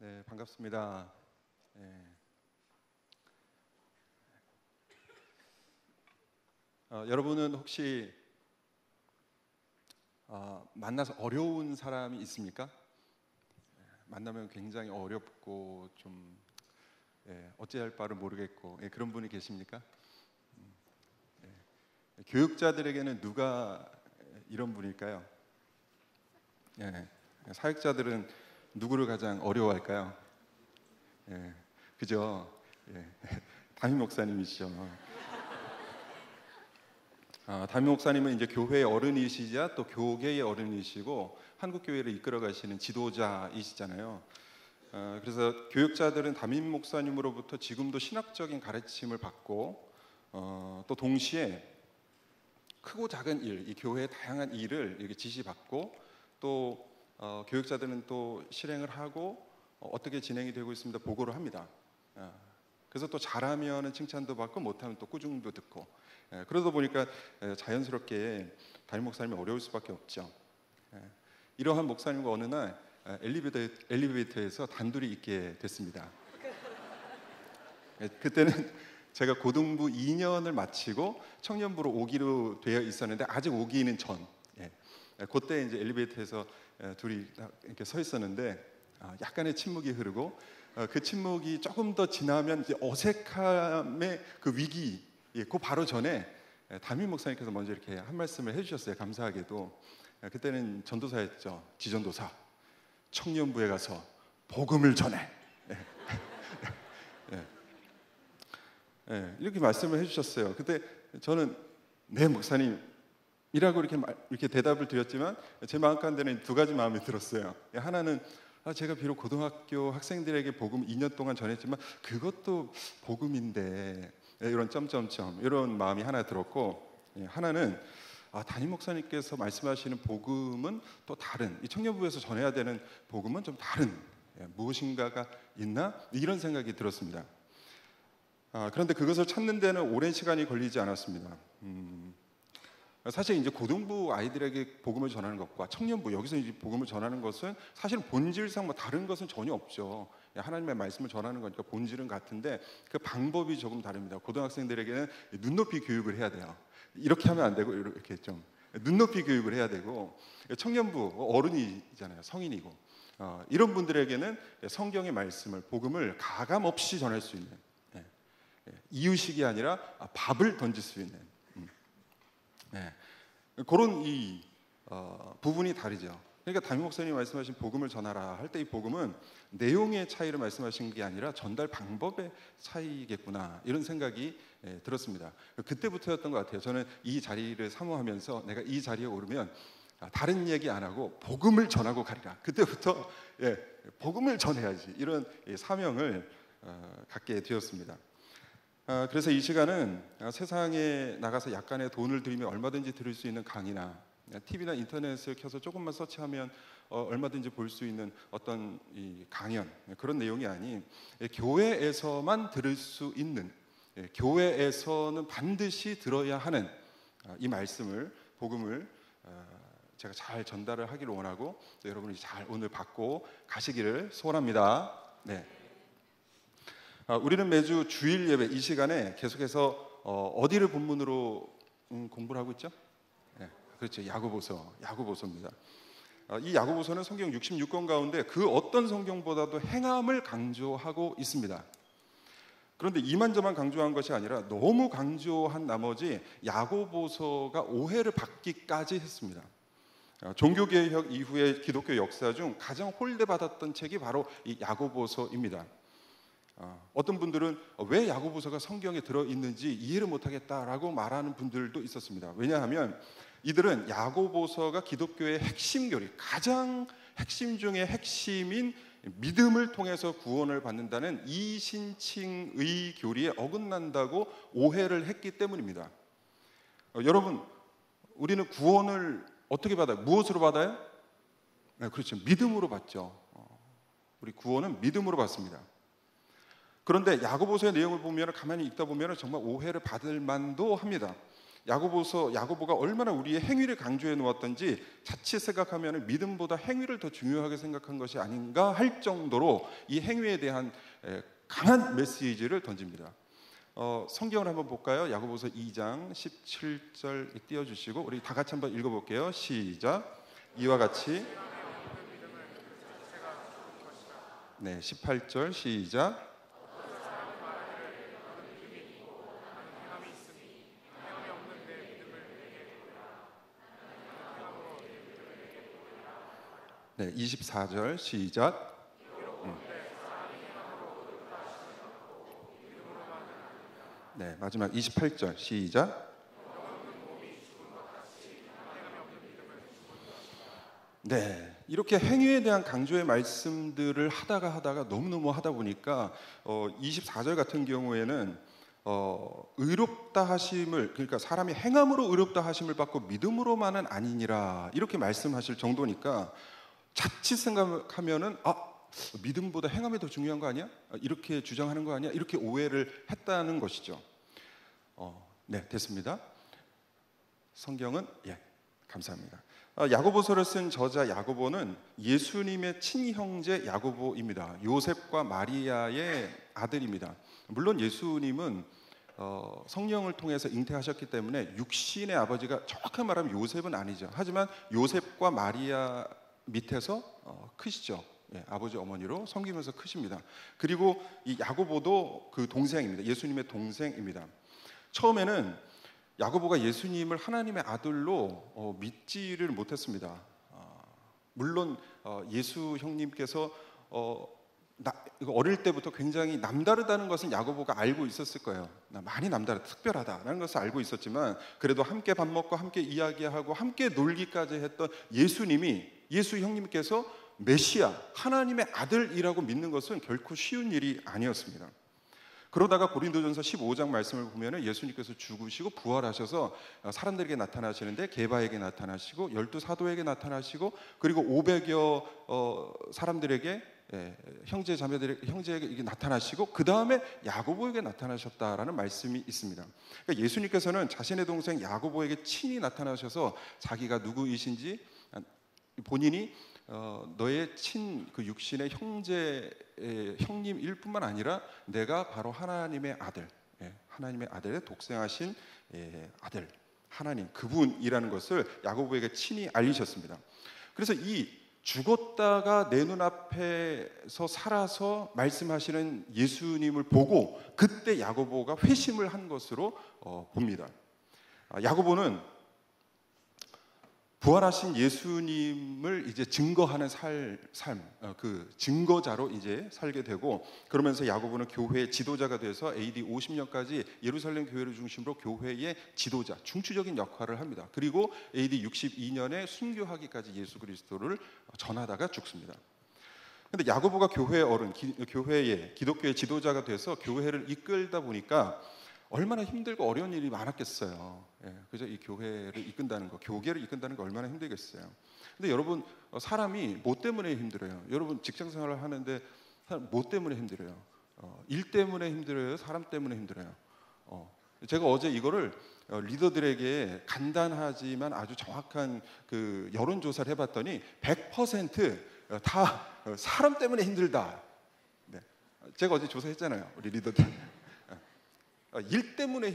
네, 반갑습니다. 네. 여러분은 혹시 만나서 어려운 사람이 있습니까? 만나면 굉장히 어렵고 좀 어찌할 바를 모르겠고 그런 분이 계십니까? 교육자들에게는 누가 이런 분일까요? 사역자들은 누구를 가장 어려워할까요? 그죠? 담임 목사님이시죠. 담임 목사님은 이제 교회의 어른이시자 또 교계의 어른이시고 한국 교회를 이끌어 가시는 지도자이시잖아요. 그래서 교육자들은 담임 목사님으로부터 지금도 신학적인 가르침을 받고 또 동시에 크고 작은 일, 이 교회의 다양한 일을 이렇게 지시받고 또 교육자들은 또 실행을 하고 어떻게 진행이 되고 있습니다 보고를 합니다. 그래서 또 잘하면은 칭찬도 받고 못하면 또 꾸중도 듣고 그러다 보니까 자연스럽게 담임 목사님이 어려울 수밖에 없죠. 이러한 목사님과 어느 날 엘리베이터에서 단둘이 있게 됐습니다. 그때는 제가 고등부 2년을 마치고 청년부로 오기로 되어 있었는데 아직 오기는 전. 그때 이제 엘리베이터에서 둘이 이렇게 서 있었는데 약간의 침묵이 흐르고 그 침묵이 조금 더 지나면 이제 어색함의 그 위기, 그 바로 전에 담임 목사님께서 먼저 이렇게 한 말씀을 해주셨어요. 감사하게도 그때는 전도사였죠. 지전도사. 청년부에 가서 복음을 전해. 이렇게 말씀을 해주셨어요. 그때 저는 네 목사님이라고 이렇게 대답을 드렸지만 제 마음 가운데는 두 가지 마음이 들었어요. 하나는 제가 비록 고등학교 학생들에게 복음 2년 동안 전했지만 그것도 복음인데 이런 점점점 이런 마음이 하나 들었고 하나는 담임 목사님께서 말씀하시는 복음은 또 다른 이 청년부에서 전해야 되는 복음은 좀 다른 무엇인가가 있나 이런 생각이 들었습니다. 그런데 그것을 찾는 데는 오랜 시간이 걸리지 않았습니다. 사실 이제 고등부 아이들에게 복음을 전하는 것과 청년부 여기서 이제 복음을 전하는 것은 사실은 본질상 뭐 다른 것은 전혀 없죠. 하나님의 말씀을 전하는 거니까 본질은 같은데 그 방법이 조금 다릅니다. 고등학생들에게는 눈높이 교육을 해야 돼요. 이렇게 하면 안 되고 이렇게 좀 눈높이 교육을 해야 되고 청년부 어른이잖아요. 성인이고 이런 분들에게는 성경의 말씀을 복음을 가감 없이 전할 수 있는 이유식이 아니라 밥을 던질 수 있는 그런 이 부분이 다르죠. 그러니까 담임 목사님이 말씀하신 복음을 전하라 할 때 이 복음은 내용의 차이를 말씀하신 게 아니라 전달 방법의 차이겠구나 이런 생각이 들었습니다. 그때부터였던 것 같아요. 저는 이 자리를 사모하면서 내가 이 자리에 오르면 다른 얘기 안 하고 복음을 전하고 가리라. 그때부터 복음을 전해야지 이런 사명을 갖게 되었습니다. 그래서 이 시간은 세상에 나가서 약간의 돈을 들이면 얼마든지 들을 수 있는 강의나 TV나 인터넷을 켜서 조금만 서치하면 얼마든지 볼 수 있는 어떤 이 강연 그런 내용이 아닌 교회에서만 들을 수 있는 교회에서는 반드시 들어야 하는 이 말씀을 복음을 제가 잘 전달을 하기를 원하고 여러분이 잘 오늘 받고 가시기를 소원합니다. 우리는 매주 주일 예배 이 시간에 계속해서 어디를 본문으로 공부를 하고 있죠? 그렇죠. 야고보서입니다. 이 야고보서는 성경 66권 가운데 그 어떤 성경보다도 행함을 강조하고 있습니다. 그런데 이만저만 강조한 것이 아니라 너무 강조한 나머지 야고보서가 오해를 받기까지 했습니다. 종교개혁 이후의 기독교 역사 중 가장 홀대받았던 책이 바로 이 야고보서입니다. 어떤 분들은 왜 야고보서가 성경에 들어있는지 이해를 못하겠다라고 말하는 분들도 있었습니다. 왜냐하면 이들은 야고보서가 기독교의 핵심 교리, 가장 핵심 중의 핵심인 믿음을 통해서 구원을 받는다는 이신칭의 교리에 어긋난다고 오해를 했기 때문입니다. 여러분, 우리는 구원을 어떻게 받아요? 무엇으로 받아요? 그렇죠. 믿음으로 받죠. 우리 구원은 믿음으로 받습니다. 그런데 야고보서의 내용을 보면 가만히 읽다 보면 정말 오해를 받을 만도 합니다. 야고보가 얼마나 우리의 행위를 강조해 놓았던지 자칫 생각하면 믿음보다 행위를 더 중요하게 생각한 것이 아닌가 할 정도로 이 행위에 대한 강한 메시지를 던집니다. 성경을 한번 볼까요? 야고보서 2장 17절 띄워주시고 우리 다 같이 한번 읽어볼게요. 시작. 이와 같이 18절 시작. 네, 24절 시작. 네, 마지막 28절 시작. 네, 이렇게 행위에 대한 강조의 말씀들을 하다가 너무너무 하다 보니까 24절 같은 경우에는 의롭다 하심을, 그러니까 사람이 행함으로 의롭다 하심을 받고 믿음으로만은 아니니라 이렇게 말씀하실 정도니까 자칫 생각하면은 믿음보다 행함이 더 중요한 거 아니야? 이렇게 주장하는 거 아니야? 이렇게 오해를 했다는 것이죠. 네, 됐습니다. 성경은 감사합니다. 야고보서를 쓴 저자 야고보는 예수님의 친형제 야고보입니다. 요셉과 마리아의 아들입니다. 물론 예수님은 성령을 통해서 잉태하셨기 때문에 육신의 아버지가 정확히 말하면 요셉은 아니죠. 하지만 요셉과 마리아 밑에서 크시죠. 아버지 어머니로 섬기면서 크십니다. 그리고 이 야고보도 그 동생입니다. 예수님의 동생입니다. 처음에는 야고보가 예수님을 하나님의 아들로 믿지를 못했습니다. 물론 예수 형님께서 어릴 때부터 굉장히 남다르다는 것은 야고보가 알고 있었을 거예요. 많이 남다르다, 특별하다라는 것을 알고 있었지만 그래도 함께 밥 먹고 함께 이야기하고 함께 놀기까지 했던 예수님이, 예수 형님께서 메시아, 하나님의 아들이라고 믿는 것은 결코 쉬운 일이 아니었습니다. 그러다가 고린도전서 15장 말씀을 보면 예수님께서 죽으시고 부활하셔서 사람들에게 나타나시는데 게바에게 나타나시고 12 사도에게 나타나시고 그리고 500여 사람들에게 형제에게 나타나시고 그 다음에 야고보에게 나타나셨다라는 말씀이 있습니다. 그러니까 예수님께서는 자신의 동생 야고보에게 친히 나타나셔서 자기가 누구이신지 본인이 너의 그 육신의 형님일 뿐만 아니라 내가 바로 하나님의 아들, 하나님의 아들의 독생하신 아들, 하나님 그분이라는 것을 야고보에게 친히 알리셨습니다. 그래서 이 죽었다가 내 눈앞에서 살아서 말씀하시는 예수님을 보고 그때 야고보가 회심을 한 것으로 봅니다. 야고보는 부활하신 예수님을 이제 증거하는 그 증거자로 이제 살게 되고, 그러면서 야고보는 교회의 지도자가 돼서 AD 50년까지 예루살렘 교회를 중심으로 교회의 지도자, 중추적인 역할을 합니다. 그리고 AD 62년에 순교하기까지 예수 그리스도를 전하다가 죽습니다. 근데 야고보가 교회의 어른, 기독교의 지도자가 돼서 교회를 이끌다 보니까 얼마나 힘들고 어려운 일이 많았겠어요. 그죠? 이 교회를 이끈다는 거, 교계를 이끈다는 거 얼마나 힘들겠어요. 근데 여러분, 사람이 뭐 때문에 힘들어요? 여러분 직장 생활을 하는데 뭐 때문에 힘들어요? 일 때문에 힘들어요? 사람 때문에 힘들어요? 제가 어제 이거를 리더들에게 간단하지만 아주 정확한 그 여론조사를 해봤더니 100% 다 사람 때문에 힘들다. 네. 제가 어제 조사했잖아요, 우리 리더들. 일 때문에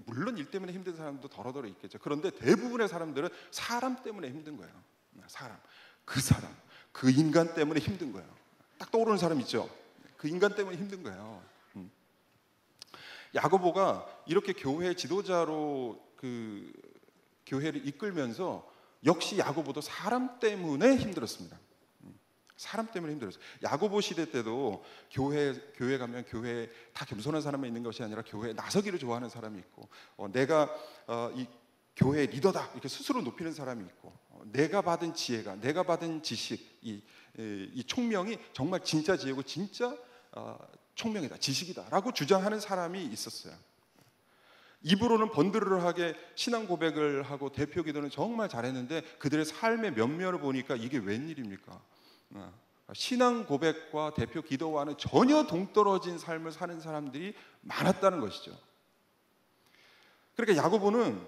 물론 일 때문에 힘든 사람도 더러더러 있겠죠. 그런데 대부분의 사람들은 사람 때문에 힘든 거예요. 그 인간 때문에 힘든 거예요. 딱 떠오르는 사람 있죠. 그 인간 때문에 힘든 거예요. 야고보가 이렇게 교회 지도자로 그 교회를 이끌면서 역시 야고보도 사람 때문에 힘들었습니다. 사람 때문에 힘들었어요. 야고보 시대 때도 교회 가면 교회에 다 겸손한 사람이 있는 것이 아니라 교회에 나서기를 좋아하는 사람이 있고, 내가 이 교회의 리더다 이렇게 스스로 높이는 사람이 있고, 내가 받은 지혜가, 내가 받은 지식, 이 총명이 정말 진짜 지혜고 진짜 총명이다, 지식이다라고 주장하는 사람이 있었어요. 입으로는 번드르르하게 신앙 고백을 하고 대표 기도는 정말 잘했는데 그들의 삶의 면면을 보니까 이게 웬일입니까? 신앙 고백과 대표 기도와는 전혀 동떨어진 삶을 사는 사람들이 많았다는 것이죠. 그러니까 야고보는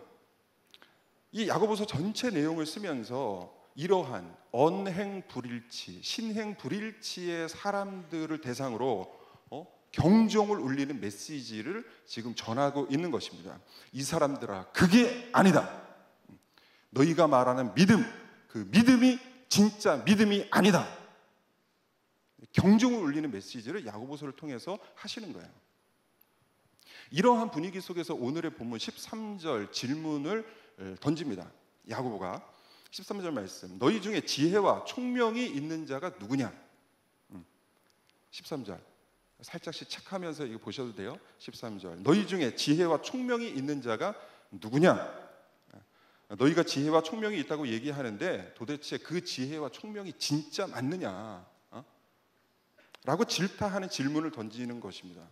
이 야고보서 전체 내용을 쓰면서 이러한 언행불일치, 신행불일치의 사람들을 대상으로 경종을 울리는 메시지를 지금 전하고 있는 것입니다. 이 사람들아, 그게 아니다. 너희가 말하는 믿음, 그 믿음이 진짜 믿음이 아니다. 경종을 울리는 메시지를 야고보서를 통해서 하시는 거예요. 이러한 분위기 속에서 오늘의 본문 13절 질문을 던집니다. 야고보가 13절 말씀, 너희 중에 지혜와 총명이 있는 자가 누구냐? 13절 살짝씩 체크하면서 이거 보셔도 돼요. 13절, 너희 중에 지혜와 총명이 있는 자가 누구냐? 너희가 지혜와 총명이 있다고 얘기하는데 도대체 그 지혜와 총명이 진짜 맞느냐? 라고 질타하는 질문을 던지는 것입니다.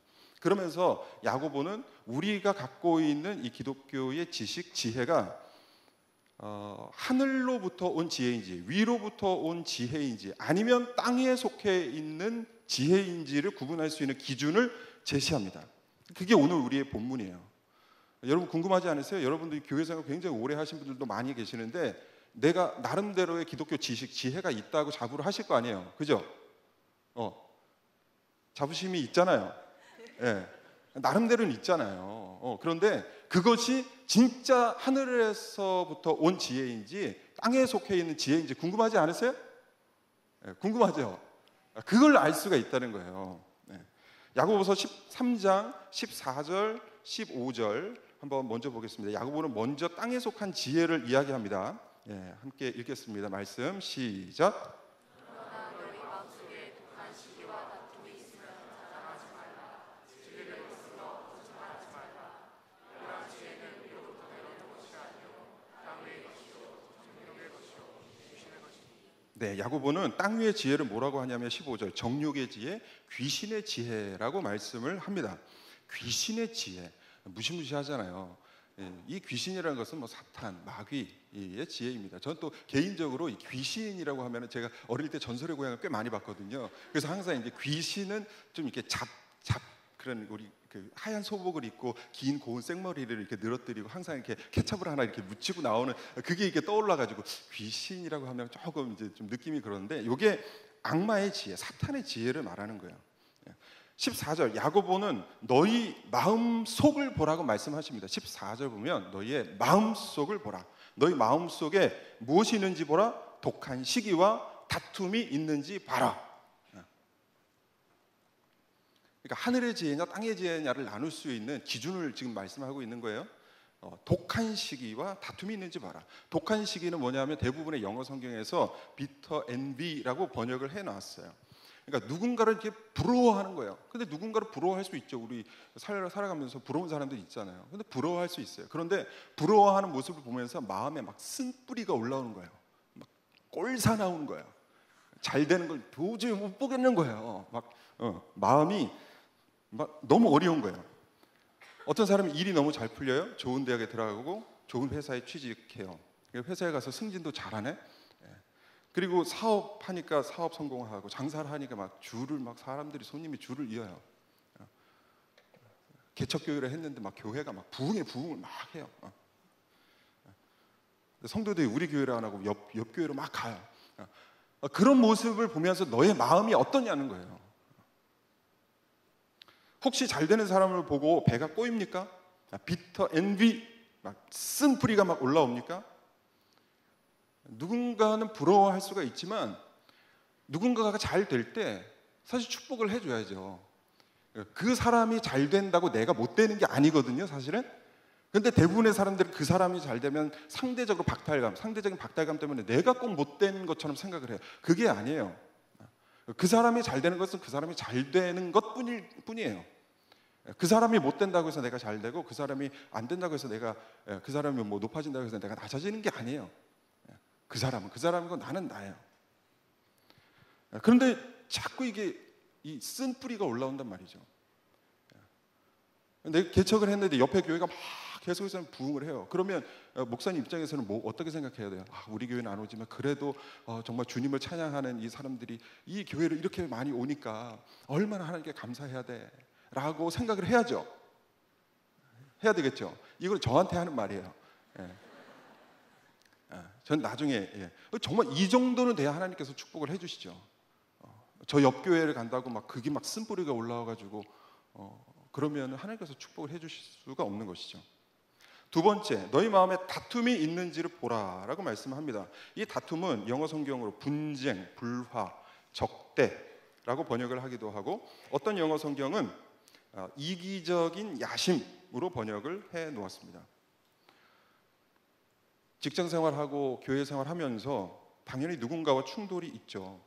그러면서 야고보는 우리가 갖고 있는 이 기독교의 지식, 지혜가 하늘로부터 온 지혜인지 위로부터 온 지혜인지 아니면 땅에 속해 있는 지혜인지를 구분할 수 있는 기준을 제시합니다. 그게 오늘 우리의 본문이에요. 여러분 궁금하지 않으세요? 여러분들이 교회 생활 굉장히 오래 하신 분들도 많이 계시는데 내가 나름대로의 기독교 지식, 지혜가 있다고 자부를 하실 거 아니에요. 그죠? 자부심이 있잖아요. 예, 나름대로는 있잖아요. 그런데 그것이 진짜 하늘에서부터 온 지혜인지 땅에 속해 있는 지혜인지 궁금하지 않으세요? 예, 궁금하죠? 그걸 알 수가 있다는 거예요. 예. 야고보서 13장 14절 15절 한번 먼저 보겠습니다. 야고보는 먼저 땅에 속한 지혜를 이야기합니다. 예, 함께 읽겠습니다. 말씀 시작. 네, 야고보는 땅 위의 지혜를 뭐라고 하냐면 15절 정욕의 지혜, 귀신의 지혜라고 말씀을 합니다. 귀신의 지혜, 무시무시하잖아요. 이 귀신이라는 것은 뭐 사탄, 마귀의 지혜입니다. 저는 또 개인적으로 이 귀신이라고 하면은 제가 어릴 때 전설의 고향을 꽤 많이 봤거든요. 그래서 항상 이제 귀신은 좀 이렇게 그런 우리 그 하얀 소복을 입고 긴 고운 생머리를 이렇게 늘어뜨리고 항상 이렇게 케첩을 하나 이렇게 묻히고 나오는 그게 이렇게 떠올라가지고 귀신이라고 하면 조금 이제 좀 느낌이 그런데 이게 악마의 지혜, 사탄의 지혜를 말하는 거예요. 14절 야고보는 너희 마음속을 보라고 말씀하십니다. 14절 보면 너희의 마음속을 보라. 너희 마음속에 무엇이 있는지 보라. 독한 시기와 다툼이 있는지 봐라. 그러니까 하늘의 지혜냐 땅의 지혜냐를 나눌 수 있는 기준을 지금 말씀하고 있는 거예요. 독한 시기와 다툼이 있는지 봐라. 독한 시기는 뭐냐면 대부분의 영어 성경에서 bitter envy라고 번역을 해놨어요. 그러니까 누군가를 이렇게 부러워하는 거예요. 근데 누군가를 부러워할 수 있죠. 우리 살아가면서 부러운 사람들 있잖아요. 근데 부러워할 수 있어요. 그런데 부러워하는 모습을 보면서 마음에 막 쓴뿌리가 올라오는 거예요. 막 꼴사 나오는 거예요. 잘 되는 걸 도저히 못 보겠는 거예요. 막 마음이 막 너무 어려운 거예요. 어떤 사람이 일이 너무 잘 풀려요. 좋은 대학에 들어가고 좋은 회사에 취직해요. 회사에 가서 승진도 잘하네. 그리고 사업하니까 사업 성공하고 장사를 하니까 막 줄을 막 사람들이 손님이 줄을 이어요. 개척교회를 했는데 막 교회가 막 부흥을 막 해요. 성도들이 우리 교회를 안 하고 옆 교회로 막 가요. 그런 모습을 보면서 너의 마음이 어떠냐는 거예요. 혹시 잘 되는 사람을 보고 배가 꼬입니까? 비터 엔비 막 쓴뿌리가 막 올라옵니까? 누군가는 부러워할 수가 있지만 누군가가 잘 될 때 사실 축복을 해줘야죠. 그 사람이 잘 된다고 내가 못 되는 게 아니거든요, 사실은. 근데 대부분의 사람들은 그 사람이 잘 되면 상대적인 박탈감 때문에 내가 꼭 못 되는 것처럼 생각을 해요. 그게 아니에요. 그 사람이 잘 되는 것은 그 사람이 잘 되는 것 뿐이에요. 그 사람이 못 된다고 해서 내가 잘 되고 그 사람이 안 된다고 해서 내가 그 사람이 뭐 높아진다고 해서 내가 낮아지는 게 아니에요. 그 사람은 그 사람이고 나는 나예요. 그런데 자꾸 이게 이 쓴뿌리가 올라온단 말이죠. 내가 개척을 했는데 옆에 교회가 막 계속해서 부흥을 해요. 그러면 목사님 입장에서는 뭐 어떻게 생각해야 돼요? 우리 교회는 안 오지만 그래도 정말 주님을 찬양하는 이 사람들이 이 교회를 이렇게 많이 오니까 얼마나 하나님께 감사해야 돼 라고 생각을 해야죠. 해야 되겠죠. 이걸 저한테 하는 말이에요. 전 나중에 정말 이 정도는 돼야 하나님께서 축복을 해주시죠. 저 옆 교회를 간다고 막 그게 막 쓴뿌리가 올라와가지고 그러면 하나님께서 축복을 해주실 수가 없는 것이죠. 두 번째, 너희 마음에 다툼이 있는지를 보라라고 말씀합니다. 이 다툼은 영어 성경으로 분쟁, 불화, 적대라고 번역을 하기도 하고, 어떤 영어 성경은 이기적인 야심으로 번역을 해 놓았습니다. 직장 생활하고 교회 생활하면서 당연히 누군가와 충돌이 있죠.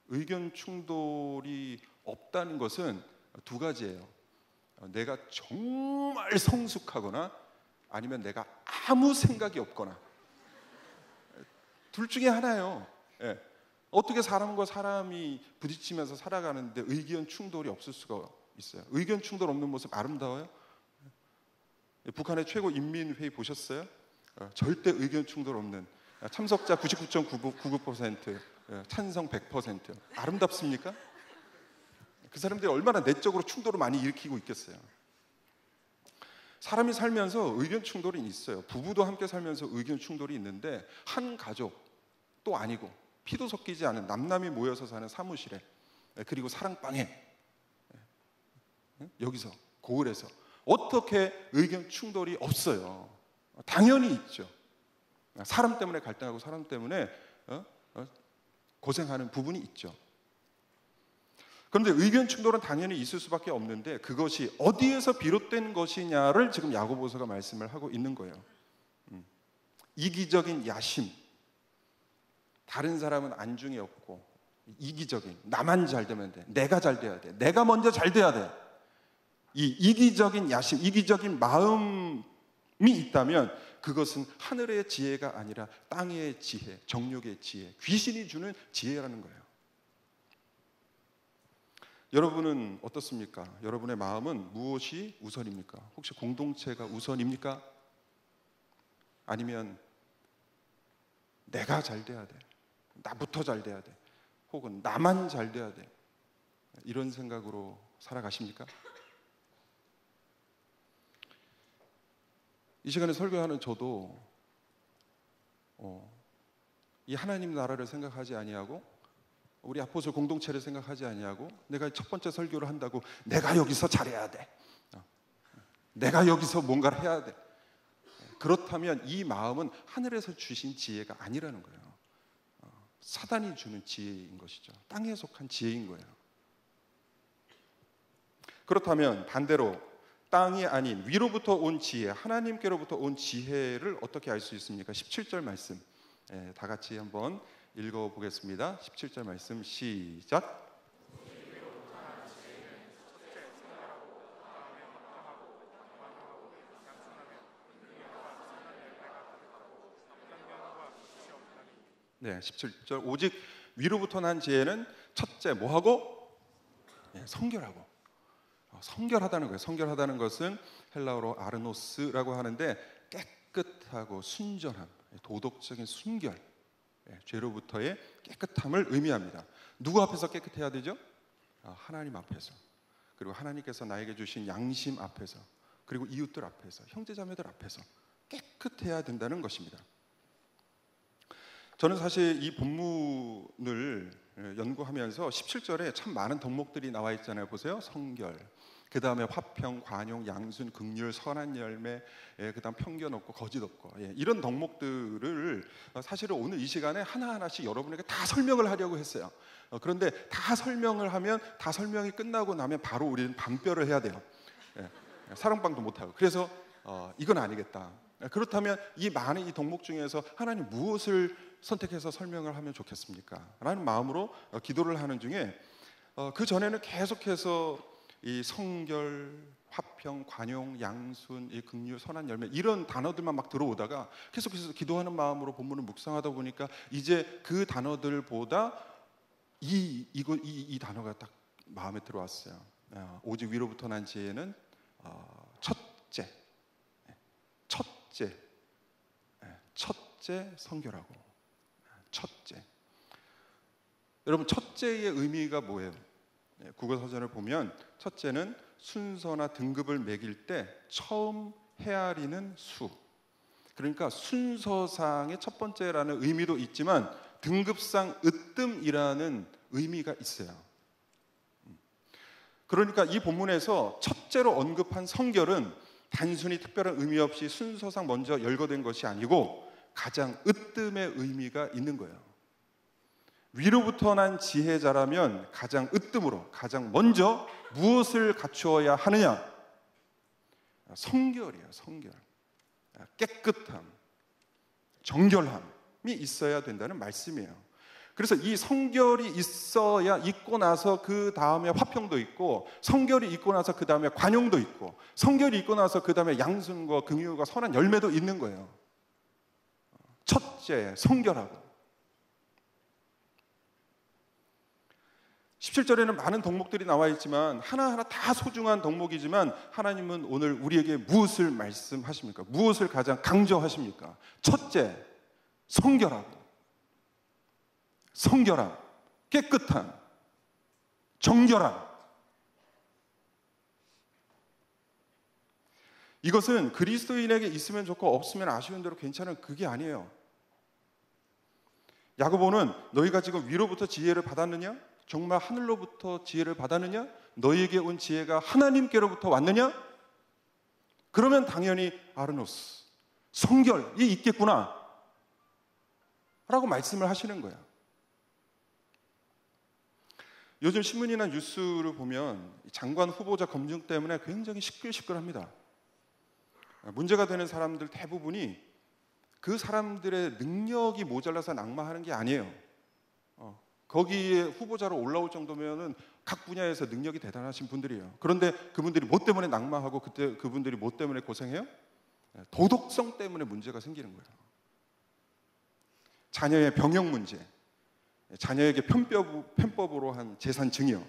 의견 충돌이 없다는 것은 두 가지예요. 내가 정말 성숙하거나 아니면 내가 아무 생각이 없거나, 둘 중에 하나예요. 어떻게 사람과 사람이 부딪히면서 살아가는데 의견 충돌이 없을 수가 있어요? 의견 충돌 없는 모습 아름다워요? 북한의 최고 인민회의 보셨어요? 절대 의견 충돌 없는, 참석자 99.99%, 찬성 100%. 아름답습니까? 그 사람들이 얼마나 내적으로 충돌을 많이 일으키고 있겠어요. 사람이 살면서 의견 충돌이 있어요. 부부도 함께 살면서 의견 충돌이 있는데, 한 가족도 아니고 피도 섞이지 않은 남남이 모여서 사는 사무실에, 그리고 사랑방에, 여기서 고을에서 어떻게 의견 충돌이 없어요? 당연히 있죠. 사람 때문에 갈등하고 사람 때문에 고생하는 부분이 있죠. 그런데 의견 충돌은 당연히 있을 수밖에 없는데, 그것이 어디에서 비롯된 것이냐를 지금 야고보서가 말씀을 하고 있는 거예요. 이기적인 야심, 다른 사람은 안중에 없고 이기적인, 나만 잘 되면 돼, 내가 잘 돼야 돼, 내가 먼저 잘 돼야 돼, 이 이기적인 야심, 이기적인 마음이 있다면 그것은 하늘의 지혜가 아니라 땅의 지혜, 정욕의 지혜, 귀신이 주는 지혜라는 거예요. 여러분은 어떻습니까? 여러분의 마음은 무엇이 우선입니까? 혹시 공동체가 우선입니까? 아니면 내가 잘 돼야 돼, 나부터 잘 돼야 돼, 혹은 나만 잘 돼야 돼, 이런 생각으로 살아가십니까? 이 시간에 설교하는 저도 이 하나님 나라를 생각하지 아니하고 우리 아포스톨 공동체를 생각하지 아니하고, 내가 첫 번째 설교를 한다고 내가 여기서 잘해야 돼, 내가 여기서 뭔가를 해야 돼, 그렇다면 이 마음은 하늘에서 주신 지혜가 아니라는 거예요. 사단이 주는 지혜인 것이죠. 땅에 속한 지혜인 거예요. 그렇다면 반대로 땅이 아닌 위로부터 온 지혜, 하나님께로부터 온 지혜를 어떻게 알 수 있습니까? 17절 말씀 다 같이 한번 읽어보겠습니다. 17절 말씀 시작. 네, 17절. 오직 위로부터 난 지혜는 첫째 뭐하고? 성결하고. 성결하다는 거예요. 성결하다는 것은 헬라어로 아르노스라고 하는데, 깨끗하고 순전함, 도덕적인 순결, 죄로부터의 깨끗함을 의미합니다. 누구 앞에서 깨끗해야 되죠? 하나님 앞에서, 그리고 하나님께서 나에게 주신 양심 앞에서, 그리고 이웃들 앞에서, 형제자매들 앞에서 깨끗해야 된다는 것입니다. 저는 사실 이 본문을 연구하면서 17절에 참 많은 덕목들이 나와 있잖아요. 보세요. 성결, 그 다음에 화평, 관용, 양순, 긍휼, 선한 열매, 그 다음 편견 없고 거짓 없고, 이런 덕목들을 사실은 오늘 이 시간에 하나하나씩 여러분에게 다 설명을 하려고 했어요. 그런데 다 설명을 하면, 다 설명이 끝나고 나면 바로 우리는 반뼈를 해야 돼요. 사랑방도 못하고. 그래서 이건 아니겠다. 그렇다면 이 많은 이 덕목 중에서 하나님 무엇을 선택해서 설명을 하면 좋겠습니까? 라는 마음으로 기도를 하는 중에, 그 전에는 계속해서 이 성결, 화평, 관용, 양순, 이 긍휼, 선한 열매, 이런 단어들만 막 들어오다가 계속해서 기도하는 마음으로 본문을 묵상하다 보니까 이제 그 단어들보다 이 단어가 딱 마음에 들어왔어요. 오직 위로부터 난 지혜는 첫째 성결하고. 첫째. 여러분, 첫째의 의미가 뭐예요? 국어사전을 보면 첫째는 순서나 등급을 매길 때 처음 헤아리는 수, 그러니까 순서상의 첫 번째라는 의미도 있지만 등급상 으뜸이라는 의미가 있어요. 그러니까 이 본문에서 첫째로 언급한 성결은 단순히 특별한 의미 없이 순서상 먼저 열거된 것이 아니고 가장 으뜸의 의미가 있는 거예요. 위로부터 난 지혜자라면 가장 으뜸으로, 가장 먼저 무엇을 갖추어야 하느냐? 성결이에요. 성결. 깨끗함, 정결함이 있어야 된다는 말씀이에요. 그래서 이 성결이 있어야, 있고 나서 그 다음에 화평도 있고, 성결이 있고 나서 그 다음에 관용도 있고, 성결이 있고 나서 그 다음에 양순과 긍휼과 선한 열매도 있는 거예요. 첫째, 성결하고. 17절에는 많은 덕목들이 나와 있지만 하나하나 다 소중한 덕목이지만 하나님은 오늘 우리에게 무엇을 말씀하십니까? 무엇을 가장 강조하십니까? 첫째, 성결하고, 성결함, 깨끗함, 정결함. 이것은 그리스도인에게 있으면 좋고 없으면 아쉬운 대로 괜찮은 그게 아니에요. 야고보는 너희가 지금 위로부터 지혜를 받았느냐? 정말 하늘로부터 지혜를 받았느냐? 너희에게 온 지혜가 하나님께로부터 왔느냐? 그러면 당연히 아르노스, 성결이 있겠구나 라고 말씀을 하시는 거야. 요즘 신문이나 뉴스를 보면 장관 후보자 검증 때문에 굉장히 시끌시끌합니다. 문제가 되는 사람들 대부분이 그 사람들의 능력이 모자라서 낙마하는 게 아니에요. 거기에 후보자로 올라올 정도면은 각 분야에서 능력이 대단하신 분들이에요. 그런데 그분들이 뭐 때문에 낙마하고 그분들이 뭐 때문에 고생해요? 도덕성 때문에 문제가 생기는 거예요. 자녀의 병역 문제, 자녀에게 편법으로 한 재산 증여,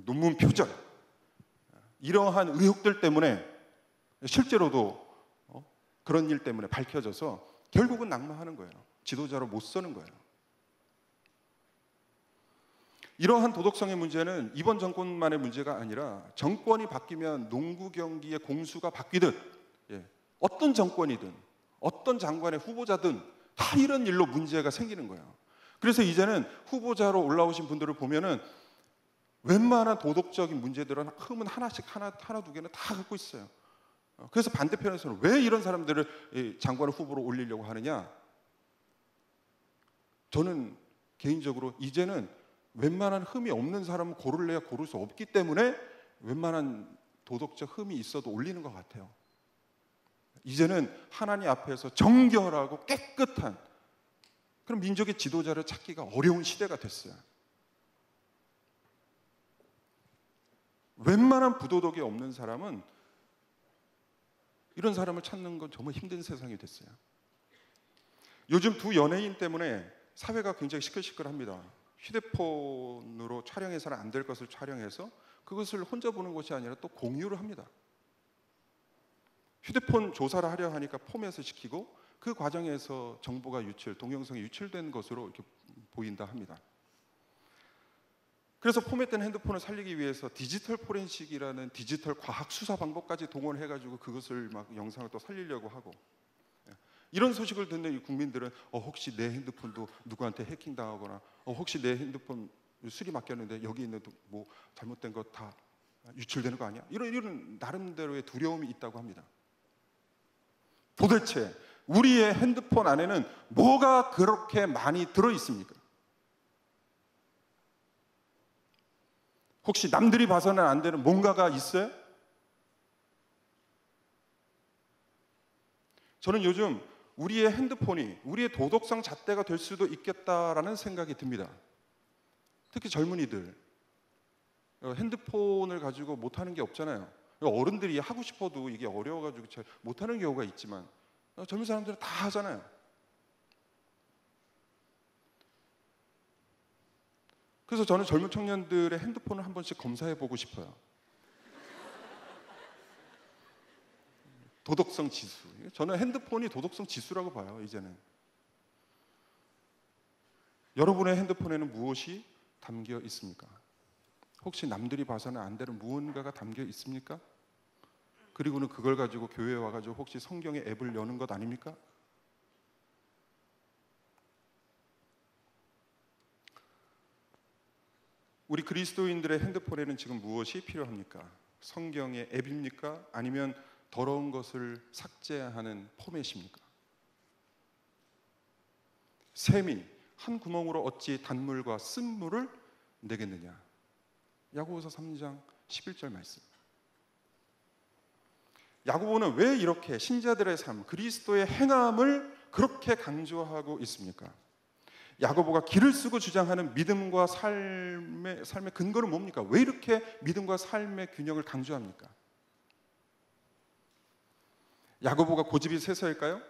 논문 표절, 이러한 의혹들 때문에 실제로도 그런 일 때문에 밝혀져서 결국은 낙마하는 거예요. 지도자로 못 서는 거예요. 이러한 도덕성의 문제는 이번 정권만의 문제가 아니라 정권이 바뀌면 농구 경기의 공수가 바뀌듯 어떤 정권이든 어떤 장관의 후보자든 다 이런 일로 문제가 생기는 거예요. 그래서 이제는 후보자로 올라오신 분들을 보면은 웬만한 도덕적인 문제들은 흠은 하나씩 하나 두 개는 다 갖고 있어요. 그래서 반대편에서는 왜 이런 사람들을 장관 후보로 올리려고 하느냐? 저는 개인적으로 이제는 웬만한 흠이 없는 사람은 고를래야 고를 수 없기 때문에 웬만한 도덕적 흠이 있어도 올리는 것 같아요. 이제는 하나님 앞에서 정결하고 깨끗한 그런 민족의 지도자를 찾기가 어려운 시대가 됐어요. 웬만한 부도덕이 없는 사람은 이런 사람을 찾는 건 정말 힘든 세상이 됐어요. 요즘 두 연예인 때문에 사회가 굉장히 시끌시끌합니다. 휴대폰으로 촬영해서는 안 될 것을 촬영해서 그것을 혼자 보는 것이 아니라 또 공유를 합니다. 휴대폰 조사를 하려 하니까 포맷을 시키고 그 과정에서 정보가 동영상이 유출된 것으로 이렇게 보인다 합니다. 그래서 포맷된 핸드폰을 살리기 위해서 디지털 포렌식이라는 디지털 과학 수사 방법까지 동원해가지고 그것을 막 영상을 또 살리려고 하고, 이런 소식을 듣는 이 국민들은 혹시 내 핸드폰도 누구한테 해킹당하거나 혹시 내 핸드폰 수리 맡겼는데 여기 있는 뭐 잘못된 거 다 유출되는 거 아니야? 이런 나름대로의 두려움이 있다고 합니다. 도대체 우리의 핸드폰 안에는 뭐가 그렇게 많이 들어있습니까? 혹시 남들이 봐서는 안 되는 뭔가가 있어요? 저는 요즘 우리의 핸드폰이 우리의 도덕성 잣대가 될 수도 있겠다라는 생각이 듭니다. 특히 젊은이들 핸드폰을 가지고 못하는 게 없잖아요. 어른들이 하고 싶어도 이게 어려워가지고 잘 못하는 경우가 있지만 젊은 사람들은 다 하잖아요. 그래서 저는 젊은 청년들의 핸드폰을 한 번씩 검사해 보고 싶어요. 도덕성 지수. 저는 핸드폰이 도덕성 지수라고 봐요, 이제는. 여러분의 핸드폰에는 무엇이 담겨 있습니까? 혹시 남들이 봐서는 안 되는 무언가가 담겨 있습니까? 그리고는 그걸 가지고 교회에 와가지고 혹시 성경의 앱을 여는 것 아닙니까? 우리 그리스도인들의 핸드폰에는 지금 무엇이 필요합니까? 성경의 앱입니까? 아니면 더러운 것을 삭제하는 포맷입니까? 샘이 한 구멍으로 어찌 단물과 쓴물을 내겠느냐? 야고보서 3장 11절 말씀. 야고보는 왜 이렇게 신자들의 삶, 그리스도의 행함을 그렇게 강조하고 있습니까? 야고보가 길을 쓰고 주장하는 믿음과 삶의 근거는 뭡니까? 왜 이렇게 믿음과 삶의 균형을 강조합니까? 야고보가 고집이 세서일까요?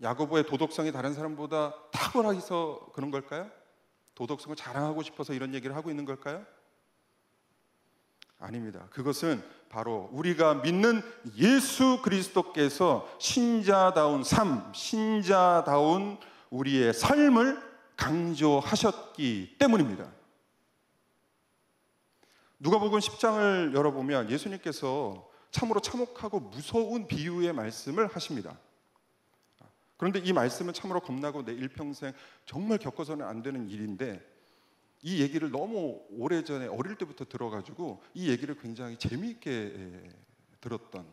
야고보의 도덕성이 다른 사람보다 탁월해서 그런 걸까요? 도덕성을 자랑하고 싶어서 이런 얘기를 하고 있는 걸까요? 아닙니다. 그것은 바로 우리가 믿는 예수 그리스도께서 신자다운 삶, 신자다운 우리의 삶을 강조하셨기 때문입니다. 누가복음 10장을 열어보면 예수님께서 참으로 참혹하고 무서운 비유의 말씀을 하십니다. 그런데 이 말씀은 참으로 겁나고 내 일평생 정말 겪어서는 안 되는 일인데, 이 얘기를 너무 오래전에 어릴 때부터 들어가지고 이 얘기를 굉장히 재미있게 들었던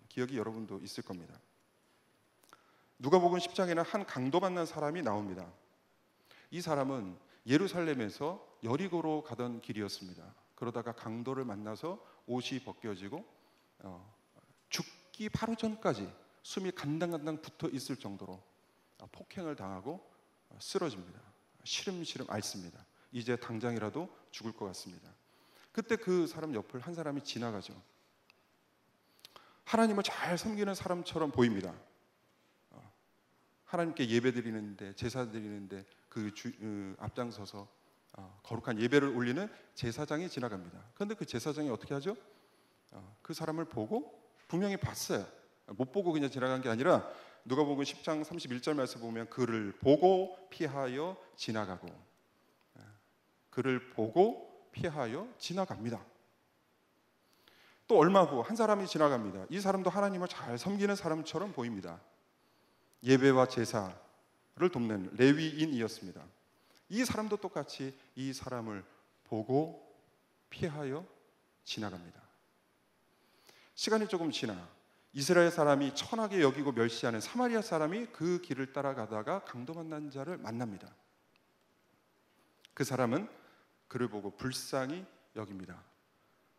기억이 여러분도 있을 겁니다. 누가복음 10장에는 한 강도 만난 사람이 나옵니다. 이 사람은 예루살렘에서 여리고로 가던 길이었습니다. 그러다가 강도를 만나서 옷이 벗겨지고 죽기 바로 전까지 숨이 간당간당 붙어 있을 정도로 폭행을 당하고 쓰러집니다. 시름시름 앓습니다. 이제 당장이라도 죽을 것 같습니다. 그때 그 사람 옆을 한 사람이 지나가죠. 하나님을 잘 섬기는 사람처럼 보입니다. 하나님께 예배 드리는데, 제사 드리는데 앞장서서 거룩한 예배를 올리는 제사장이 지나갑니다. 그런데 그 제사장이 어떻게 하죠? 그 사람을 보고 분명히 봤어요. 못 보고 그냥 지나간 게 아니라 누가복음 10장 31절 말씀 보면 그를 보고 피하여 지나가고, 그를 보고 피하여 지나갑니다. 또 얼마 후 한 사람이 지나갑니다. 이 사람도 하나님을 잘 섬기는 사람처럼 보입니다. 예배와 제사를 돕는 레위인이었습니다. 이 사람도 똑같이 이 사람을 보고 피하여 지나갑니다. 시간이 조금 지나 이스라엘 사람이 천하게 여기고 멸시하는 사마리아 사람이 그 길을 따라가다가 강도 만난 자를 만납니다. 그 사람은 그를 보고 불쌍히 여깁니다.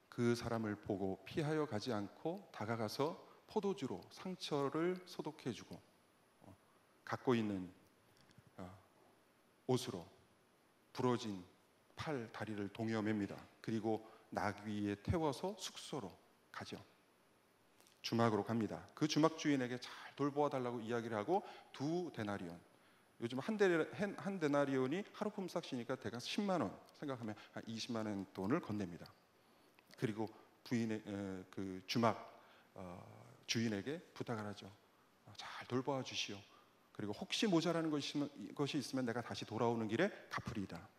그 사람을 보고 피하여 가지 않고 다가가서 포도주로 상처를 소독해주고 갖고 있는 옷으로 부러진 팔, 다리를 동여맵니다. 그리고 나귀에 태워서 숙소로 가죠. 주막으로 갑니다. 그 주막 주인에게 잘 돌보아 달라고 이야기를 하고 2데나리온, 요즘 한 데나리온이 하루품 싹시니까 대략 10만 원 생각하면 한 20만 원 돈을 건넵니다. 그리고 부인의 그 주막 주인에게 부탁을 하죠. 잘 돌보아 주시오. 그리고 혹시 모자라는 것이 있으면 내가 다시 돌아오는 길에 갚으리이다.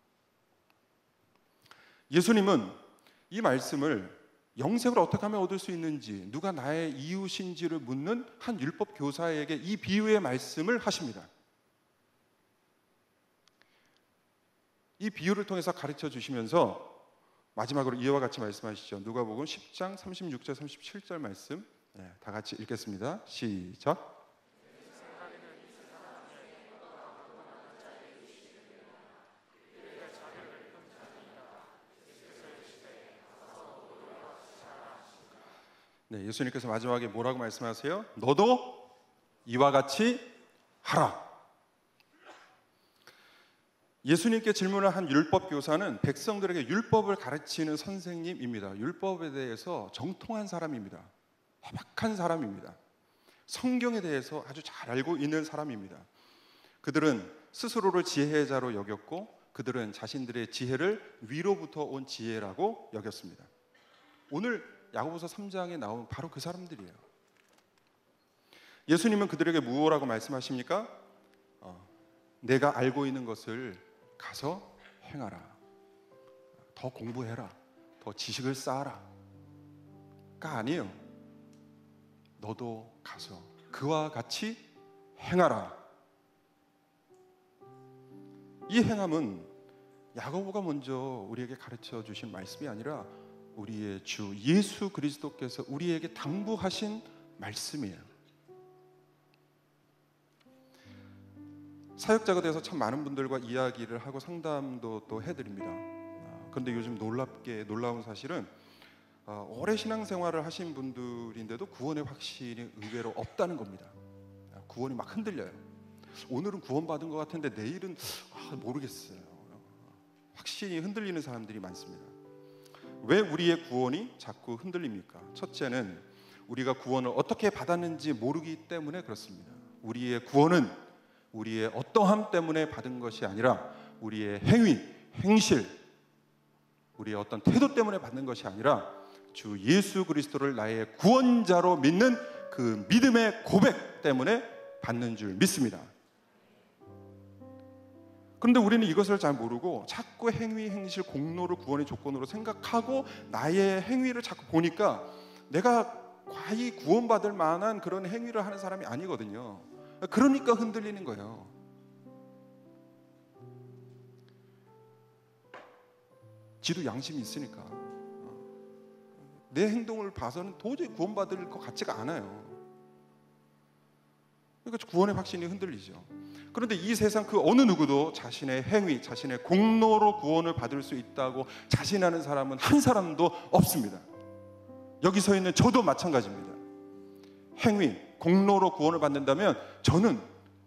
예수님은 이 말씀을 영생을 어떻게 하면 얻을 수 있는지, 누가 나의 이웃인지를 묻는 한 율법 교사에게 이 비유의 말씀을 하십니다. 이 비유를 통해서 가르쳐 주시면서 마지막으로 이와 같이 말씀하시죠. 누가복음 10장 36절 37절 말씀, 다 같이 읽겠습니다. 시작. 네, 예수님께서 마지막에 뭐라고 말씀하세요? 너도 이와 같이 하라. 예수님께 질문을 한 율법 교사는 백성들에게 율법을 가르치는 선생님입니다. 율법에 대해서 정통한 사람입니다. 해박한 사람입니다. 성경에 대해서 아주 잘 알고 있는 사람입니다. 그들은 스스로를 지혜자로 여겼고, 그들은 자신들의 지혜를 위로부터 온 지혜라고 여겼습니다. 오늘 야고보서 3장에 나온 바로 그 사람들이에요. 예수님은 그들에게 무엇라고 말씀하십니까? 내가 알고 있는 것을 가서 행하라. 더 공부해라. 더 지식을 쌓아라. 가 아니에요. 너도 가서 그와 같이 행하라. 이 행함은 야고보가 먼저 우리에게 가르쳐 주신 말씀이 아니라 우리의 주 예수 그리스도께서 우리에게 당부하신 말씀이에요. 사역자가 돼서 참 많은 분들과 이야기를 하고 상담도 또 해드립니다. 그런데 요즘 놀라운 사실은 오래 신앙생활을 하신 분들인데도 구원의 확신이 의외로 없다는 겁니다. 구원이 막 흔들려요. 오늘은 구원받은 것 같은데 내일은 모르겠어요. 확신이 흔들리는 사람들이 많습니다. 왜 우리의 구원이 자꾸 흔들립니까? 첫째는 우리가 구원을 어떻게 받았는지 모르기 때문에 그렇습니다. 우리의 구원은 우리의 어떠함 때문에 받은 것이 아니라 우리의 행위, 행실, 우리의 어떤 태도 때문에 받는 것이 아니라 주 예수 그리스도를 나의 구원자로 믿는 그 믿음의 고백 때문에 받는 줄 믿습니다. 그런데 우리는 이것을 잘 모르고 자꾸 행위, 행실, 공로를 구원의 조건으로 생각하고 나의 행위를 자꾸 보니까 내가 과히 구원받을 만한 그런 행위를 하는 사람이 아니거든요. 그러니까 흔들리는 거예요. 지도 양심이 있으니까 내 행동을 봐서는 도저히 구원받을 것 같지가 않아요. 그러니까 구원의 확신이 흔들리죠. 그런데 이 세상 그 어느 누구도 자신의 행위, 자신의 공로로 구원을 받을 수 있다고 자신하는 사람은 한 사람도 없습니다. 여기 서 있는 저도 마찬가지입니다. 행위, 공로로 구원을 받는다면 저는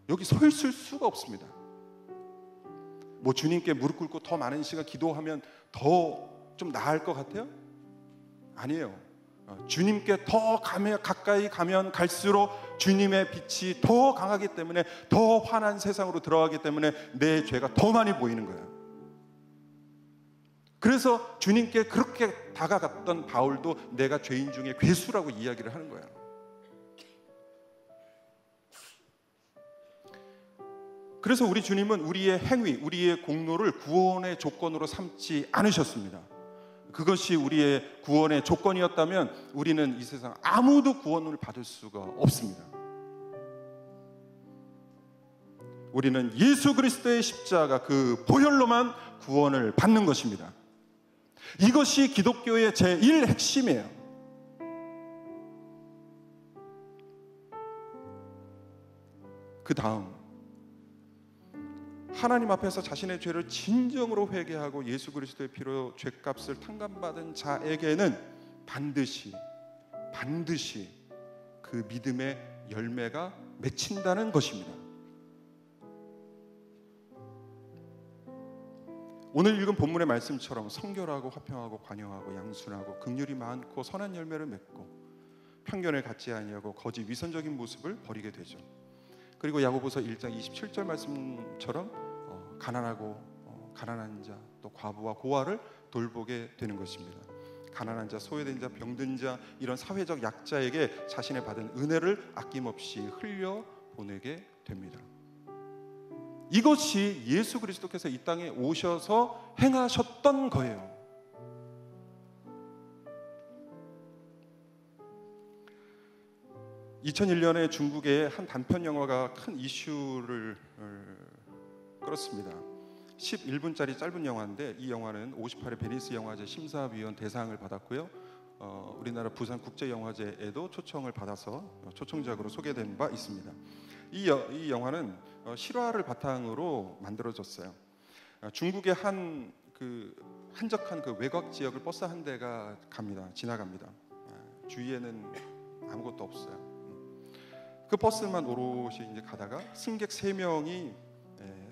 여기 서 있을 수가 없습니다. 뭐 주님께 무릎 꿇고 더 많은 시간 기도하면 더 좀 나을 것 같아요? 아니에요. 주님께 더 가까이 가면 갈수록 주님의 빛이 더 강하기 때문에 더 환한 세상으로 들어가기 때문에 내 죄가 더 많이 보이는 거예요. 그래서 주님께 그렇게 다가갔던 바울도 내가 죄인 중에 괴수라고 이야기를 하는 거예요. 그래서 우리 주님은 우리의 행위, 우리의 공로를 구원의 조건으로 삼지 않으셨습니다. 그것이 우리의 구원의 조건이었다면 우리는 이 세상 아무도 구원을 받을 수가 없습니다. 우리는 예수 그리스도의 십자가 그 보혈로만 구원을 받는 것입니다. 이것이 기독교의 제1 핵심이에요. 그 다음 하나님 앞에서 자신의 죄를 진정으로 회개하고 예수 그리스도의 피로 죄값을 탕감받은 자에게는 반드시 그 믿음의 열매가 맺힌다는 것입니다. 오늘 읽은 본문의 말씀처럼 성결하고 화평하고 관용하고 양순하고 긍휼이 많고 선한 열매를 맺고 편견을 갖지 아니하고 거짓 위선적인 모습을 버리게 되죠. 그리고 야고보서 1장 27절 말씀처럼 가난한 자, 또 과부와 고아를 돌보게 되는 것입니다. 가난한 자, 소외된 자, 병든 자, 이런 사회적 약자에게 자신의 받은 은혜를 아낌없이 흘려 보내게 됩니다. 이것이 예수 그리스도께서 이 땅에 오셔서 행하셨던 거예요. (2001년에) 중국의 한 단편 영화가 큰 이슈를 끌었습니다. 11분짜리 짧은 영화인데 이 영화는 58회 베니스 영화제 심사위원 대상을 받았고요. 우리나라 부산국제영화제에도 초청을 받아서 초청작으로 소개된 바 있습니다. 이 영화는 실화를 바탕으로 만들어졌어요. 중국의 한적한 그 외곽 지역을 버스 한 대가 지나갑니다. 주위에는 아무것도 없어요. 그 버스만 오롯이 이제 가다가 승객 3명이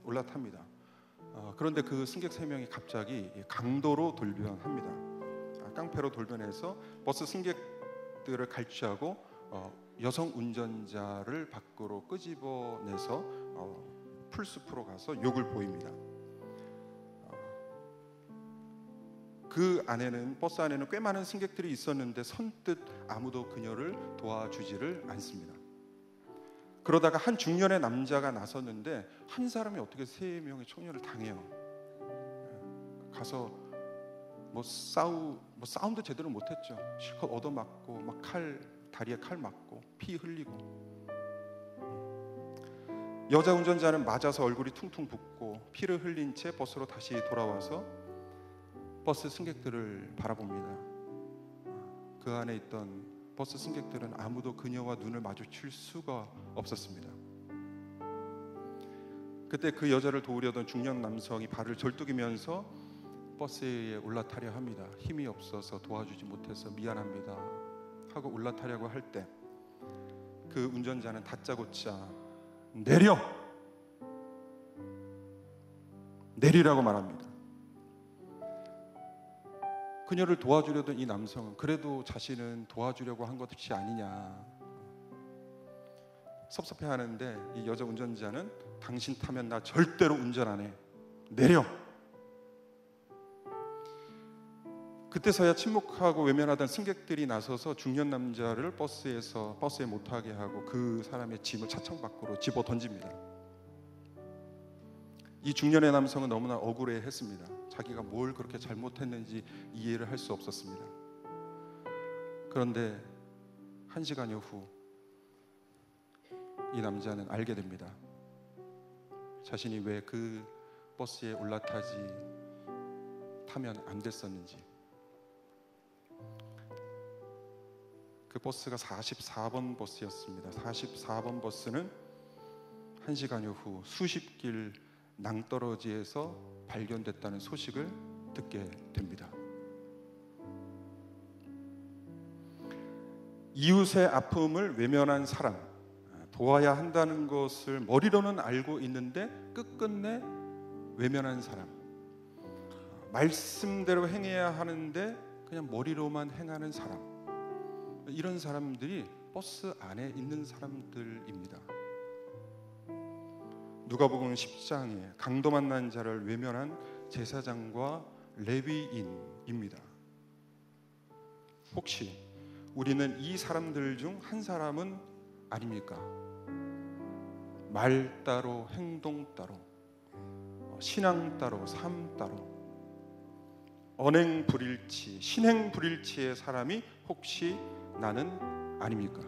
올라탑니다. 그런데 그 승객 3명이 갑자기 강도로 돌변합니다. 깡패로 돌변해서 버스 승객들을 갈취하고 여성 운전자를 밖으로 끄집어내서 풀숲으로 가서 욕을 보입니다. 그 안에는 버스 안에는 꽤 많은 승객들이 있었는데 선뜻 아무도 그녀를 도와주지를 않습니다. 그러다가 한 중년의 남자가 나섰는데 한 사람이 어떻게 3명의 청년을 당해요. 가서 싸움도 제대로 못했죠. 실컷 얻어맞고 막 다리에 칼 맞고 피 흘리고. 여자 운전자는 맞아서 얼굴이 퉁퉁 붓고 피를 흘린 채 버스로 다시 돌아와서 버스 승객들을 바라봅니다. 그 안에 있던 버스 승객들은 아무도 그녀와 눈을 마주칠 수가 없었습니다. 그때 그 여자를 도우려던 중년 남성이 발을 절뚝이면서 버스에 올라타려 합니다. 힘이 없어서 도와주지 못해서 미안합니다 하고 올라타려고 할 때 그 운전자는 다짜고짜 내리라고 말합니다. 그녀를 도와주려던 이 남성은 그래도 자신은 도와주려고 한 것이 아니냐 섭섭해하는데, 이 여자 운전자는 당신 타면 나 절대로 운전 안 해, 내려. 그때서야 침묵하고 외면하던 승객들이 나서서 중년 남자를 버스에 못 타게 하고 그 사람의 짐을 차창 밖으로 집어 던집니다. 이 중년의 남성은 너무나 억울해했습니다. 자기가 뭘 그렇게 잘못했는지 이해를 할 수 없었습니다. 그런데 1시간여 후 이 남자는 알게 됩니다. 자신이 왜 그 버스에 타면 안 됐었는지. 그 버스가 44번 버스였습니다. 44번 버스는 1시간여 후 수십 길 낭떠러지에서 발견됐다는 소식을 듣게 됩니다. 이웃의 아픔을 외면한 사람, 도와야 한다는 것을 머리로는 알고 있는데 끝끝내 외면한 사람, 말씀대로 행해야 하는데 그냥 머리로만 행하는 사람, 이런 사람들이 버스 안에 있는 사람들입니다. 누가복음 10장에 강도 만난 자를 외면한 제사장과 레위인입니다. 혹시 우리는 이 사람들 중 한 사람은 아닙니까? 말 따로 행동 따로, 신앙 따로 삶 따로, 언행 불일치, 신행 불일치의 사람이 혹시 나는 아닙니까?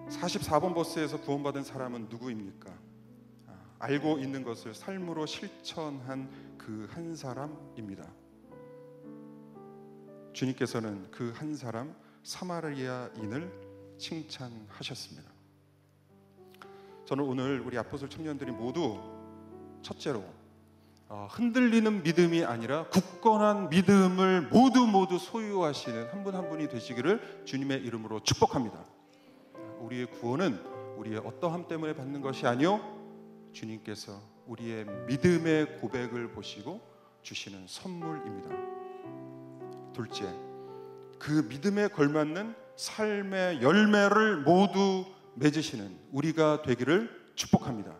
44번 버스에서 구원받은 사람은 누구입니까? 알고 있는 것을 삶으로 실천한 그 한 사람입니다. 주님께서는 그 한 사람 사마리아인을 칭찬하셨습니다. 저는 오늘 우리 아포스톨 청년들이 모두 첫째로 흔들리는 믿음이 아니라 굳건한 믿음을 모두 소유하시는 한 분 한 분이 되시기를 주님의 이름으로 축복합니다. 우리의 구원은 우리의 어떠함 때문에 받는 것이 아니요, 주님께서 우리의 믿음의 고백을 보시고 주시는 선물입니다. 둘째, 그 믿음에 걸맞는 삶의 열매를 모두 맺으시는 우리가 되기를 축복합니다.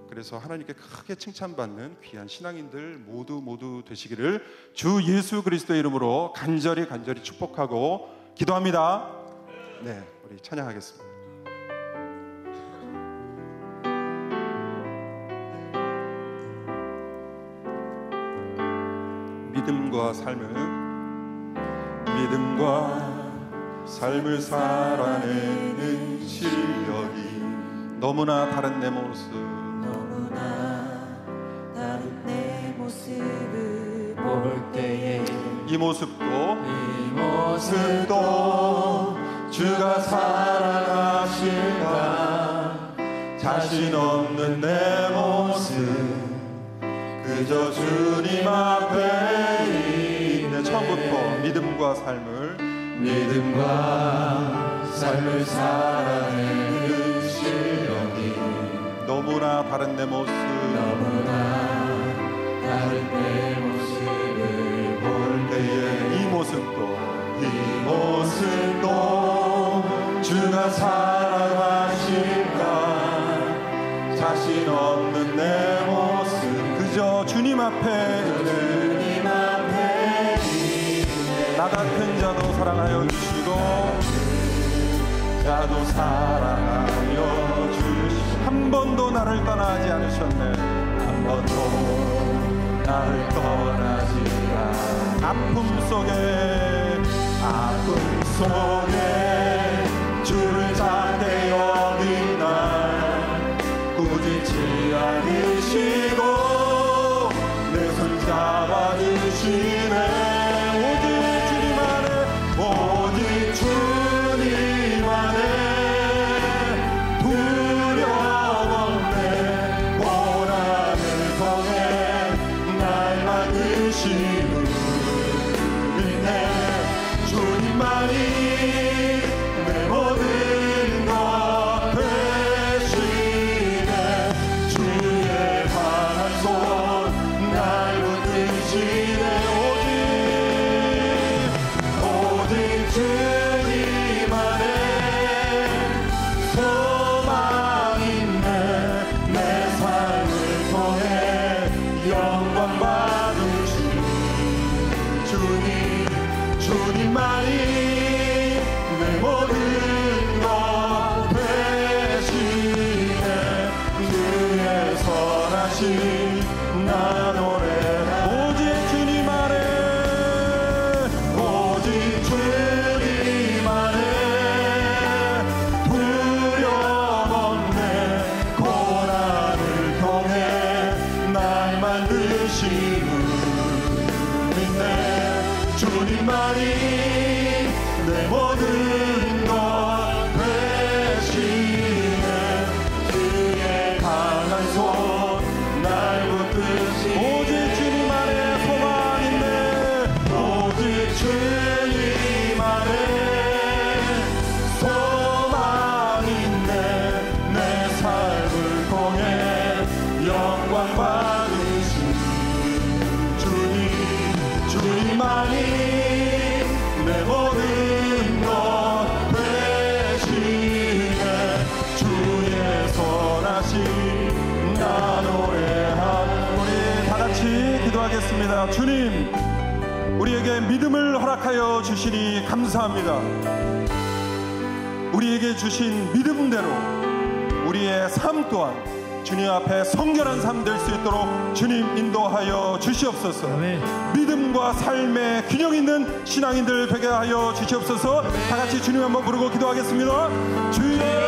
그래서 하나님께 크게 칭찬받는 귀한 신앙인들 모두 되시기를 주 예수 그리스도의 이름으로 간절히 축복하고 기도합니다. 네, 우리 찬양하겠습니다. 믿음과 삶을 살아내는 실력이 너무나 다른 내 모습을 볼 때에 이 모습도 주가 사랑하실까. 자신 없는 내 모습 그저 주님 앞에 있네. 처음부터 믿음과 삶을 살아내는 실력이 너무나 다른 내 모습을 볼 때에 이 모습도 주가 사랑하실까. 자신 없는 내 모습 그저 주님 앞에 나 같은 자도 사랑하여 주시고 자도 사랑하여 주시고 한 번도 나를 떠나지 않으셨네. 한 번도 나를 떠나지 않으셨네. 아픔 속에 주를 작게 여긴 날 꾸짖지 않으시고 내 손 잡아주시네. 오직 주님 안에, 오직 주님 안에 두려움 없네. 고난을 통해 날 만드시는 은혜. 주님만이 내 모든 것 되시네. 주의 강한 손 날 붙드시네. 오직 주님 안에 소망 있네. 내 삶을 통해 영광 받으신 주님, 주님만이 내 모든 것 되시네. 주의 선하신 나 노래하. 오직 주님 안에, 오직 주님 안에 두려움 없네. 고난을 통해 날 만드시는 은혜. 주님만이 내 모든 것 되시네. 주의 강한 손 날 붙드시네. 오직 주님 안에 소망 있네. 오직 주님 안에 소망 있네. 내 삶을 통해 영광 받으신 주님, 주님만이 내 모든 것 되시네. 주의 선하신 나 노래하. 우리 다 같이 기도하겠습니다. 주님, 우리에게 믿음을 허락하여 주시니 감사합니다. 우리에게 주신 믿음대로 우리의 삶 또한 주님 앞에 성결한 삶 될 수 있도록 주님 인도하여 주시옵소서. 믿음과 삶의 균형 있는 신앙인들 되게 하여 주시옵소서. 다 같이 주님 한번 부르고 기도하겠습니다. 주여.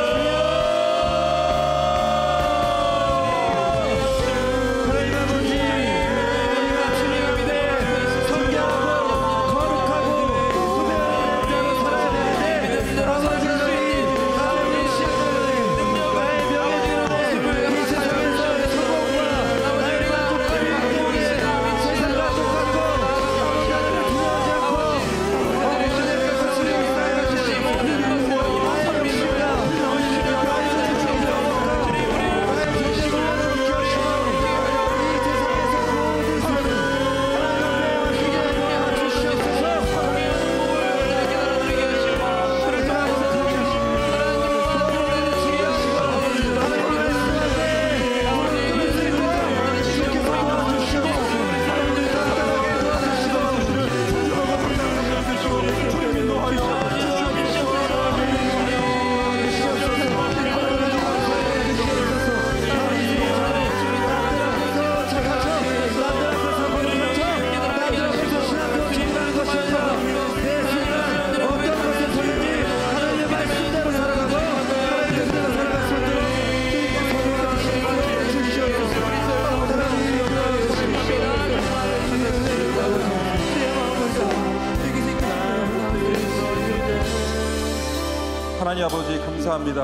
하나님 아버지 감사합니다.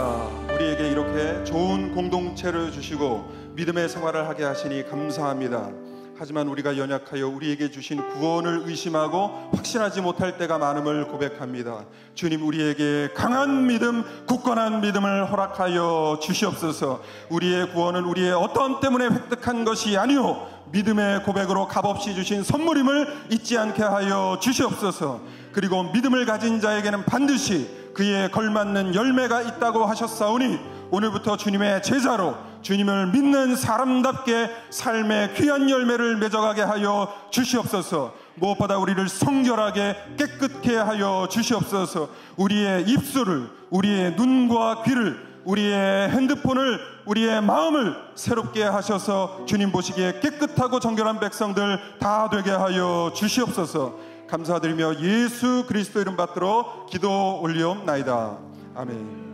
우리에게 이렇게 좋은 공동체를 주시고 믿음의 생활을 하게 하시니 감사합니다. 하지만 우리가 연약하여 우리에게 주신 구원을 의심하고 확신하지 못할 때가 많음을 고백합니다. 주님, 우리에게 강한 믿음, 굳건한 믿음을 허락하여 주시옵소서. 우리의 구원은 우리의 어떤 때문에 획득한 것이 아니오 믿음의 고백으로 값없이 주신 선물임을 잊지 않게 하여 주시옵소서. 그리고 믿음을 가진 자에게는 반드시 그에 걸맞는 열매가 있다고 하셨사오니 오늘부터 주님의 제자로 주님을 믿는 사람답게 삶의 귀한 열매를 맺어가게 하여 주시옵소서. 무엇보다 우리를 성결하게 깨끗게 하여 주시옵소서. 우리의 입술을, 우리의 눈과 귀를, 우리의 핸드폰을, 우리의 마음을 새롭게 하셔서 주님 보시기에 깨끗하고 정결한 백성들 다 되게 하여 주시옵소서. 감사드리며 예수 그리스도 이름 받들어 기도 올리옵나이다. 아멘.